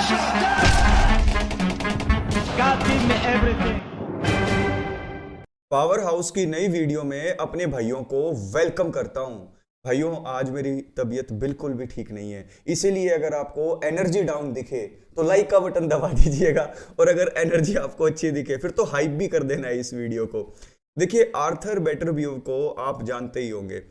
God give me everything. Power house की नई video में अपने भाइयों को वेलकम करता हूं। भाइयों, आज मेरी तबीयत बिल्कुल भी ठीक नहीं है, इसीलिए अगर आपको एनर्जी डाउन दिखे तो लाइक का बटन दबा दीजिएगा, और अगर एनर्जी आपको अच्छी दिखे फिर तो हाइप भी कर देना है इस वीडियो को। देखिए, आर्थर बैटरबियोव को आप जानते ही होंगे।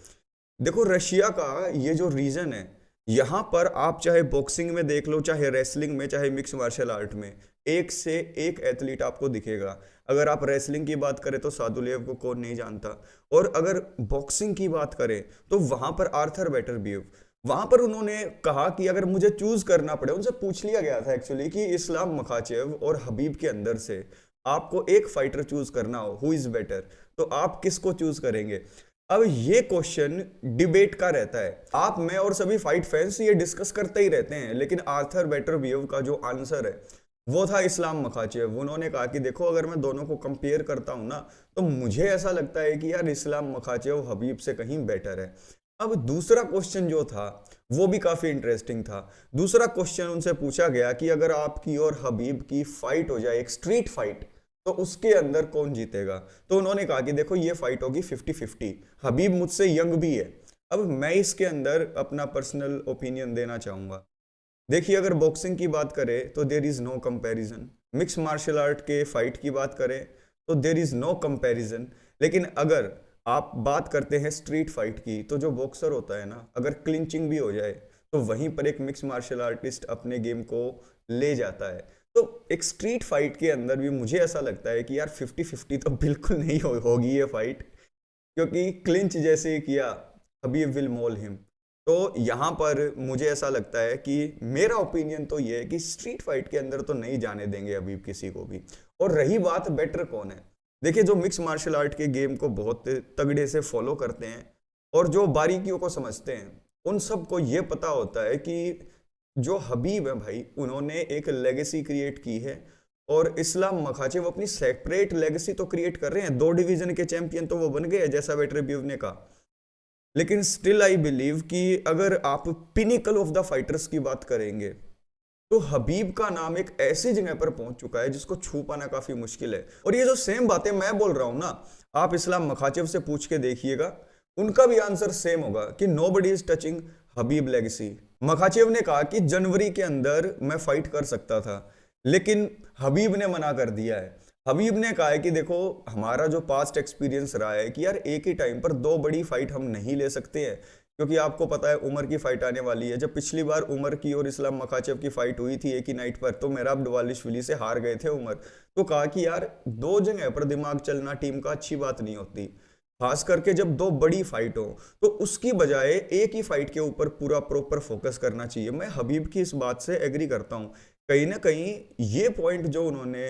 देखो, रशिया का ये जो रीजन है, यहाँ पर आप चाहे बॉक्सिंग में देख लो, चाहे रेसलिंग में, चाहे मिक्स मार्शल आर्ट में, एक से एक एथलीट आपको दिखेगा। अगर आप रेसलिंग की बात करें तो सादुलेव को कौन नहीं जानता, और अगर बॉक्सिंग की बात करें तो वहां पर आर्थर बैटरबियोव। वहां पर उन्होंने कहा कि अगर मुझे चूज करना पड़े, उनसे पूछ लिया गया था एक्चुअली कि इस्लाम मखाचेव और हबीब के अंदर से आपको एक फाइटर चूज करना हो, हु इज बेटर, तो आप किसको चूज करेंगे। अब ये क्वेश्चन डिबेट का रहता है, आप, मैं और सभी फाइट फैंस ये डिस्कस करते ही रहते हैं, लेकिन आर्थर बैटरबियोव का जो आंसर है वो था इस्लाम मखाचेव। उन्होंने कहा कि देखो, अगर मैं दोनों को कंपेयर करता हूं ना, तो मुझे ऐसा लगता है कि यार इस्लाम मखाचेव हबीब से कहीं बेटर है। अब दूसरा क्वेश्चन जो था वो भी काफी इंटरेस्टिंग था। दूसरा क्वेश्चन उनसे पूछा गया कि अगर आपकी और हबीब की फाइट हो जाए, एक स्ट्रीट फाइट, तो उसके अंदर कौन जीतेगा। तो उन्होंने कहा कि देखो, ये फाइट होगी 50-50, हबीब मुझसे यंग भी है। अब मैं इसके अंदर अपना पर्सनल ओपिनियन देना चाहूंगा। देखिए, अगर बॉक्सिंग की बात करें तो there is no comparison, mix martial art के फाइट की बात करें तो देर इज नो कंपैरिजन, लेकिन अगर आप बात करते हैं स्ट्रीट फाइट की, तो जो बॉक्सर होता है ना, अगर क्लिंचिंग भी हो जाए तो वहीं पर एक मिक्स मार्शल आर्टिस्ट अपने गेम को ले जाता है। तो एक स्ट्रीट फाइट के अंदर भी मुझे ऐसा लगता है कि यार 50-50 तो बिल्कुल नहीं होगी ये फाइट, क्योंकि क्लिंच जैसे ही किया, हबीब विल मॉल हिम। तो यहाँ पर मुझे ऐसा लगता है कि मेरा ओपिनियन तो ये है कि स्ट्रीट फाइट के अंदर तो नहीं जाने देंगे हबीब किसी को भी। और रही बात बेटर कौन है, देखिए, जो मिक्स मार्शल आर्ट के गेम को बहुत तगड़े से फॉलो करते हैं और जो बारीकियों को समझते हैं, उन सबको ये पता होता है कि जो हबीब है भाई, उन्होंने एक लेगेसी क्रिएट की है, और इस्लाम मखाचेव अपनी सेपरेट लेगेसी तो क्रिएट कर रहे हैं। 2 डिवीजन के चैंपियन तो वो बन गए, जैसा बैटरबियोव ने कहा, लेकिन स्टिल आई बिलीव कि अगर आप पिनिकल ऑफ द फाइटर्स की बात करेंगे तो हबीब का नाम एक ऐसी जगह पर पहुंच चुका है जिसको छू पाना काफी मुश्किल है। और ये जो सेम बातें मैं बोल रहा हूं ना, आप इस्लाम मखाचेव से पूछ के देखिएगा, उनका भी आंसर सेम होगा कि nobody is touching Habib legacy. Makhachev ने कहा कि जनवरी के अंदर मैं फाइट कर सकता था, लेकिन हबीब ने मना कर दिया है। हबीब ने कहा है कि देखो, हमारा जो पास्ट एक्सपीरियंस रहा है कि यार एक ही टाइम पर 2 बड़ी फाइट हम नहीं ले सकते हैं, क्योंकि आपको पता है उमर की फाइट आने वाली है। जब पिछली बार उमर की और इस्लाम मखाचेव की फाइट हुई थी एक ही नाइट पर, तो मेराब दवालिशविली से हार गए थे उमर। तो कहा कि यार 2 जगह पर दिमाग चलना टीम का अच्छी बात नहीं होती, खास करके जब 2 बड़ी फाइट हो, तो उसकी बजाय एक ही फाइट के ऊपर पूरा प्रॉपर फोकस करना चाहिए। मैं हबीब की इस बात से एग्री करता हूँ। कहीं ना कहीं ये पॉइंट जो उन्होंने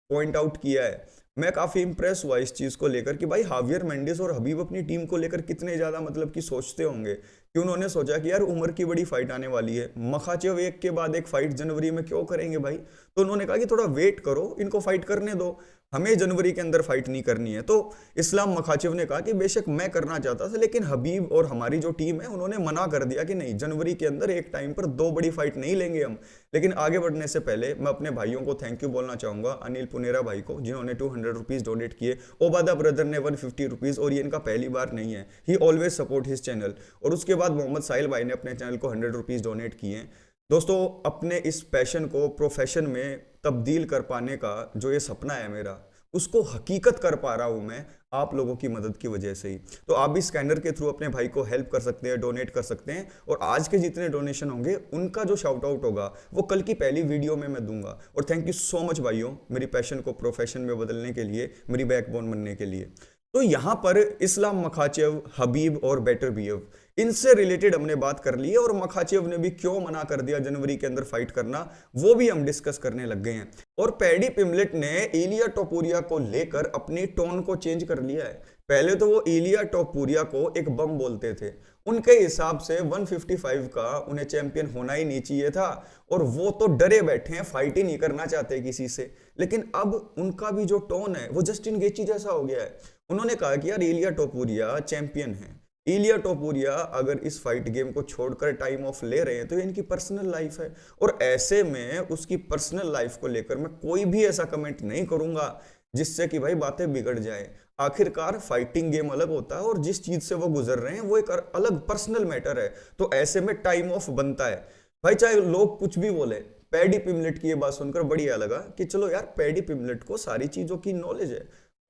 पॉइंट आउट किया है, मैं काफी इंप्रेस हुआ इस चीज को लेकर कि भाई हावियर मेंडिस और हबीब अपनी टीम को लेकर कितने ज्यादा मतलब कि सोचते होंगे, कि उन्होंने सोचा कि यार उमर की बड़ी फाइट आने वाली है, मखाचेव एक के बाद एक फाइट जनवरी में क्यों करेंगे भाई। तो उन्होंने कहा कि थोड़ा वेट करो, इनको फाइट करने दो, हमें जनवरी के अंदर फाइट नहीं करनी है। तो इस्लाम मखाचेव ने कहा कि बेशक मैं करना चाहता था, लेकिन हबीब और हमारी जो टीम है उन्होंने मना कर दिया कि नहीं, जनवरी के अंदर एक टाइम पर 2 बड़ी फाइट नहीं लेंगे हम। लेकिन आगे बढ़ने से पहले मैं अपने भाइयों को थैंक यू बोलना चाहूंगा, अनिल पुनेरा भाई को, जिन्होंने 200 रुपीज डोनेट किए, ओबादा ब्रदर ने 150 रुपीज, और ये इनका पहली बार नहीं है, ही ऑलवेज सपोर्ट हिज चैनल। और उसके बाद मोहम्मद साहिल भाई ने अपने चैनल को 100 रुपीज डोनेट किए। दोस्तों, अपने इस पैशन को प्रोफेशन में तब्दील कर पाने का जो ये सपना है मेरा, उसको हकीकत कर पा रहा हूं मैं आप लोगों की मदद की वजह से ही। तो आप भी स्कैनर के थ्रू अपने भाई को हेल्प कर सकते हैं, डोनेट कर सकते हैं, और आज के जितने डोनेशन होंगे उनका जो शाउट आउट होगा वो कल की पहली वीडियो में मैं दूंगा। और थैंक यू सो मच भाइयों, मेरी पैशन को प्रोफेशन में बदलने के लिए, मेरी बैकबोन बनने के लिए। तो यहां पर इस्लाम मखाचेव, हबीब और बैटरबियोव, इनसे रिलेटेड हमने बात कर ली है, और मखाचेव ने भी क्यों मना कर दिया जनवरी के अंदर फाइट करना, वो भी हम डिस्कस करने लग गए हैं। और पैडी पिमलेट ने इलिया टोपुरिया को लेकर अपनी टोन को चेंज कर लिया है। पहले तो वो इलिया टोपुरिया को एक बम बोलते थे, उनके हिसाब से 155 का उन्हें चैंपियन होना ही नहीं चाहिए था, और वो तो डरे बैठे हैं, फाइट ही नहीं करना चाहते किसी से। लेकिन अब उनका भी जो टोन है वो जस्टिन गेची जैसा हो गया है। उन्होंने कहा कि यार इलिया टोपुरिया चैंपियन है, इलिया टोपुरिया अगर इस फाइट गेम को छोड़कर टाइम ऑफ ले रहे हैं तो ये इनकी पर्सनल लाइफ है, और ऐसे में उसकी पर्सनल लाइफ को लेकर मैं कोई भी ऐसा कमेंट नहीं करूंगा जिससे कि भाई बातें बिगड़ जाए। आखिरकार फाइटिंग गेम अलग होता है और जिस चीज से वो गुजर रहे हैं वो एक अलग पर्सनल मैटर है, तो ऐसे में टाइम ऑफ बनता है भाई, चाहे लोग कुछ भी बोले। पैडी पिमलेट की ये बात सुनकर बढ़िया लगा कि चलो यार, पैडी पिमलेट को सारी चीजों की नॉलेज है।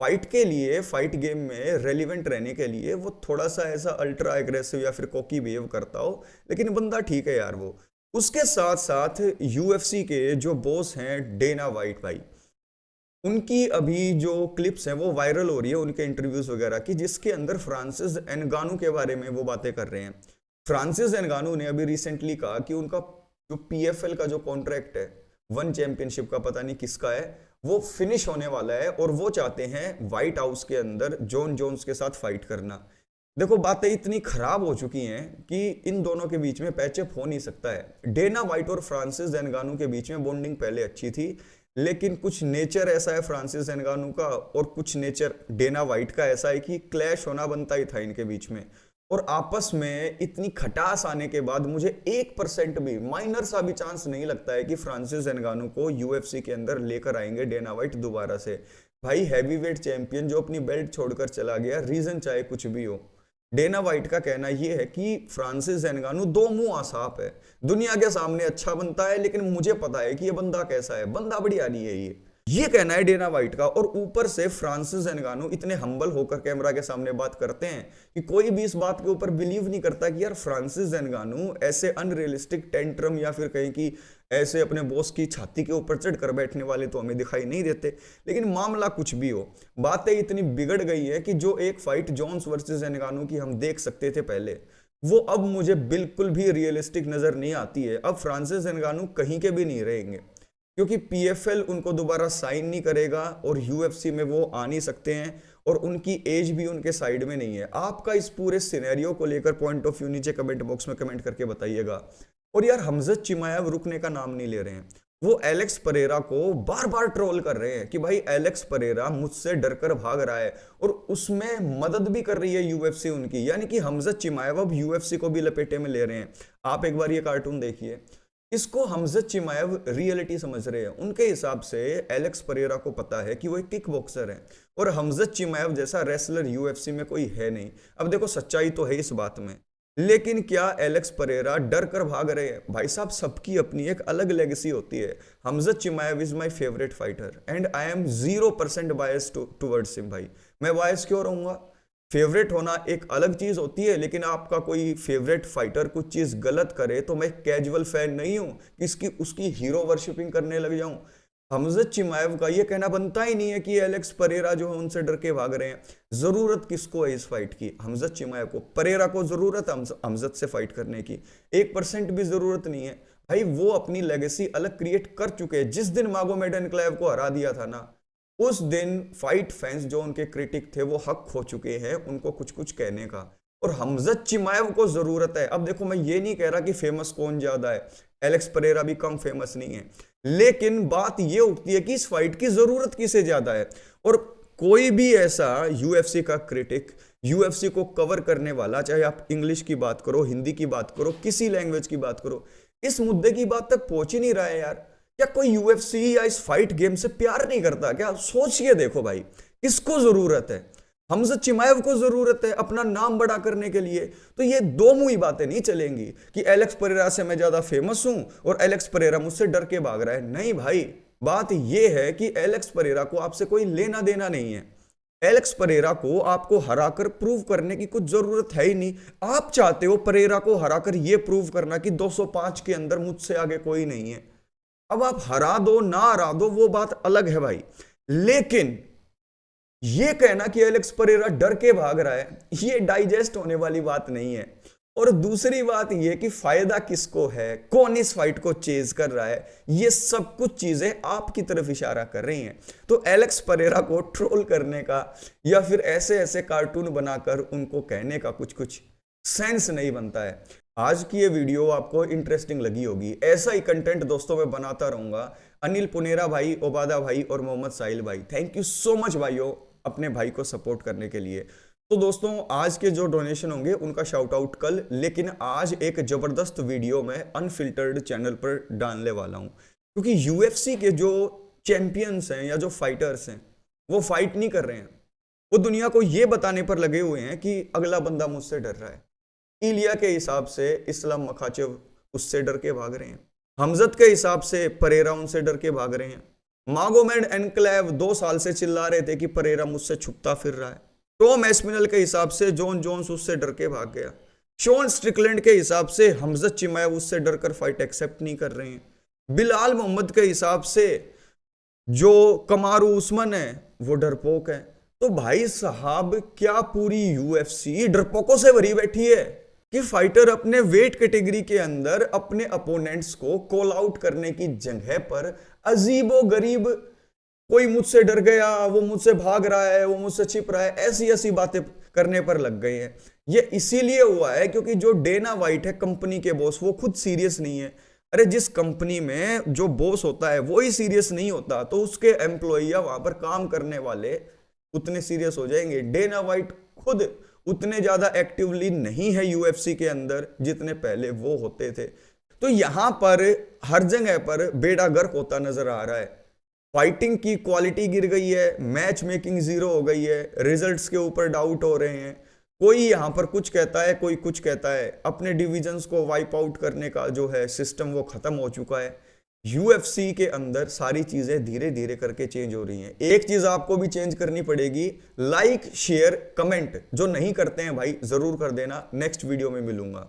फाइट के लिए, फाइट गेम में रेलिवेंट रहने के लिए वो थोड़ा सा ऐसा अल्ट्रा एग्रेसिव या फिर कॉकी बिहेव करता हो, लेकिन बंदा ठीक है यार वो। उसके साथ साथ यूएफसी के जो बॉस हैं डेना वाइट भाई, उनकी अभी जो क्लिप्स हैं वो वायरल हो रही है उनके इंटरव्यूज वगैरह की, जिसके अंदर फ्रांसिस एनगानू के बारे में वो बातें कर रहे हैं। फ्रांसिस एनगानू ने अभी रिसेंटली कहा कि उनका जो पीएफएल का जो कॉन्ट्रैक्ट है, वन चैंपियनशिप का, पता नहीं किसका है, वो फिनिश होने वाला है और वो चाहते हैं व्हाइट हाउस के अंदर जॉन जोन्स के साथ फाइट करना। देखो बातें इतनी खराब हो चुकी हैं कि इन दोनों के बीच में पैचअप हो नहीं सकता है। डेना वाइट और फ्रांसिस एनगानू के बीच में बॉन्डिंग पहले अच्छी थी, लेकिन कुछ नेचर ऐसा है फ्रांसिस एनगानू का और कुछ नेचर डेना वाइट का ऐसा है कि क्लैश होना बनता ही था इनके बीच में। और आपस में इतनी खटास आने के बाद मुझे 1% भी, माइनर सा भी चांस नहीं लगता है कि फ्रांसिस एनगानू को यूएफसी के अंदर लेकर आएंगे डेना वाइट दोबारा से। भाई हैवीवेट चैंपियन जो अपनी बेल्ट छोड़कर चला गया, रीजन चाहे कुछ भी हो, डेना वाइट का कहना यह है कि फ्रांसिस एनगानू दो मुंह सांप है, दुनिया के सामने अच्छा बनता है लेकिन मुझे पता है कि ये बंदा कैसा है, बंदा बढ़िया नहीं है ये कहना है डेना वाइट का। और ऊपर से फ्रांसिस एनगानू इतने हम्बल होकर कैमरा के सामने बात करते हैं कि कोई भी इस बात के ऊपर बिलीव नहीं करता कि यार फ्रांसिस एनगानू ऐसे अनरियलिस्टिक टेंट्रम या फिर कहीं की ऐसे अपने बॉस की छाती के ऊपर चढ़कर बैठने वाले तो हमें दिखाई नहीं देते। लेकिन मामला कुछ भी हो, बातें इतनी बिगड़ गई है कि जो एक फाइट जोन्स वर्सेस एनगानू की हम देख सकते थे पहले, वो अब मुझे बिल्कुल भी रियलिस्टिक नजर नहीं आती है। अब फ्रांसिस एनगानू कहीं के भी नहीं रहेंगे क्योंकि पीएफएल उनको दोबारा साइन नहीं करेगा और यूएफसी में वो आ नहीं सकते हैं और उनकी एज भी उनके साइड में नहीं है। आपका इस पूरे सिनेरियो को लेकर पॉइंट ऑफ व्यू नीचे कमेंट बॉक्स में कमेंट करके बताइएगा। और यार हमजत चिमाएव रुकने का नाम नहीं ले रहे हैं, वो एलेक्स परेरा को बार बार ट्रोल कर रहे हैं कि भाई एलेक्स परेरा मुझसे डरकर भाग रहा है, और उसमें मदद भी कर रही है यूएफसी उनकी, यानी कि हमजत चिमाएव अब यूएफसी को भी लपेटे में ले रहे हैं। आप एक बार ये कार्टून देखिए, इसको हमजत चिमाएव रियलिटी समझ रहे हैं। उनके हिसाब से एलेक्स परेरा को पता है कि वो एक किक बॉक्सर है और हमजत चिमाएव जैसा रेसलर यूएफसी में कोई है नहीं। अब देखो सच्चाई तो है इस बात में, लेकिन क्या एलेक्स परेरा डर कर भाग रहे हैं? भाई साहब सबकी अपनी एक अलग लेगेसी होती है। हमजत चिमाएव is my favourite fighter and I am 0% bias towards him. भाई मैं बायस क्यों रहूंगा? फेवरेट होना एक अलग चीज होती है, लेकिन आपका कोई फेवरेट फाइटर कुछ चीज गलत करे तो मैं कैजुअल फैन नहीं हूं कि उसकी हीरो वर्शिपिंग करने लग जाऊं। हमजत चिमाएव का ये कहना बनता ही नहीं है कि एलेक्स परेरा जो है उनसे डर के भाग रहे हैं। जरूरत किसको है इस फाइट की? हमजत चिमाएव को। परेरा को जरूरत है हमजत से फाइट करने की? 1% भी जरूरत नहीं है। भाई वो अपनी लेगेसी अलग क्रिएट कर चुके हैं। जिस दिन मागोमेड एनक्लेव को हरा दिया था ना, उस दिन फाइट फैंस जो उनके क्रिटिक थे वो हक खो चुके हैं उनको कुछ कुछ कहने का, और हमजत चिमाएव को जरूरत है। अब देखो मैं ये नहीं कह रहा कि फेमस कौन ज्यादा है, एलेक्स परेरा भी कम फेमस नहीं है, लेकिन बात ये उठती है कि इस फाइट की जरूरत किसे ज्यादा है। और कोई भी ऐसा यूएफसी का क्रिटिक, यूएफसी को कवर करने वाला, चाहे आप इंग्लिश की बात करो, हिंदी की बात करो, किसी लैंग्वेज की बात करो, इस मुद्दे की बात तक पहुंच ही नहीं रहा है यार। क्या कोई यूएफसी या इस फाइट गेम से प्यार नहीं करता क्या? सोच के देखो भाई, किसको जरूरत है? हमजत चिमाएव को जरूरत है अपना नाम बड़ा करने के लिए। तो ये दो मुंही बातें नहीं चलेंगी कि एलेक्स परेरा से मैं ज्यादा फेमस हूं और एलेक्स परेरा मुझसे डर के भाग रहा है। नहीं भाई, बात यह है कि एलेक्स परेरा को आपसे कोई लेना देना नहीं है। एलेक्स परेरा को आपको हराकर प्रूव करने की कुछ जरूरत है ही नहीं। आप चाहते हो परेरा को हराकर यह प्रूव करना कि 205 के अंदर मुझसे आगे कोई नहीं है। अब आप हरा दो ना हरा दो वो बात अलग है भाई, लेकिन ये कहना कि एलेक्स परेरा डर के भाग रहा है, ये डाइजेस्ट होने वाली बात नहीं है। और दूसरी बात ये कि फायदा किसको है, कौन इस फाइट को चेज कर रहा है, ये सब कुछ चीजें आपकी तरफ इशारा कर रही हैं। तो एलेक्स परेरा को ट्रोल करने का या फिर ऐसे ऐसे कार्टून बनाकर उनको कहने का कुछ कुछ सेंस नहीं बनता है। आज की ये वीडियो आपको इंटरेस्टिंग लगी होगी। ऐसा ही कंटेंट दोस्तों मैं बनाता रहूंगा। अनिल पुनेरा भाई, ओबादा भाई और मोहम्मद साहिल भाई, थैंक यू सो मच भाइयों अपने भाई को सपोर्ट करने के लिए। तो दोस्तों आज के जो डोनेशन होंगे उनका शाउट आउट कल, लेकिन आज एक जबरदस्त वीडियो मैं अनफिल्टर्ड चैनल पर डालने वाला हूं, क्योंकि यूएफसी के जो चैंपियंस हैं या जो फाइटर्स हैं वो फाइट नहीं कर रहे हैं, वो दुनिया को ये बताने पर लगे हुए हैं कि अगला बंदा मुझसे डर रहा है। इलिया के हिसाब से इस्लाम मखाचेव उससे डर के भाग रहे हैं, हमजत के हिसाब से परेरा उनसे डर के भाग रहे हैं, मागोमेड एनक्लेव 2 साल से चिल्ला रहे थे कि परेरा मुझसे छुपता फिर रहा है, टॉम एस्पिनल के हिसाब से जॉन जोन्स उससे डर के भाग गया, शॉन स्ट्रिकलैंड के हिसाब से हमजत चिमाएव उससे डरकर फाइट एक्सेप्ट नहीं कर रहे हैं, बिलाल मोहम्मद के हिसाब से जो कमारू उस्मान है वो डरपोक है। तो भाई साहब क्या पूरी यूएफसी डरपोकों से भरी बैठी है कि फाइटर अपने वेट कैटेगरी के अंदर अपने अपोनेंट्स को कॉल आउट करने की जगह पर अजीबो गरीब, कोई मुझसे डर गया, वो मुझसे भाग रहा है, वो मुझसे छिप रहा है, ऐसी ऐसी बातें करने पर लग गए हैं। ये इसीलिए हुआ है क्योंकि जो डेना वाइट है कंपनी के बॉस, वो खुद सीरियस नहीं है। अरे जिस कंपनी में जो बॉस होता है वो ही सीरियस नहीं होता तो उसके एम्प्लॉई या वहां पर काम करने वाले उतने सीरियस हो जाएंगे। डेना वाइट खुद उतने ज्यादा एक्टिवली नहीं है यूएफसी के अंदर जितने पहले वो होते थे। तो यहां पर हर जगह पर बेड़ा गर्क होता नजर आ रहा है, फाइटिंग की क्वालिटी गिर गई है, मैच मेकिंग जीरो हो गई है, रिजल्ट्स के ऊपर डाउट हो रहे हैं, कोई यहां पर कुछ कहता है कोई कुछ कहता है, अपने डिविजन्स को वाइप आउट करने का जो है सिस्टम वो खत्म हो चुका है। यूएफसी के अंदर सारी चीजें धीरे धीरे करके चेंज हो रही हैं। एक चीज आपको भी चेंज करनी पड़ेगी, लाइक शेयर कमेंट जो नहीं करते हैं भाई जरूर कर देना। नेक्स्ट वीडियो में मिलूंगा।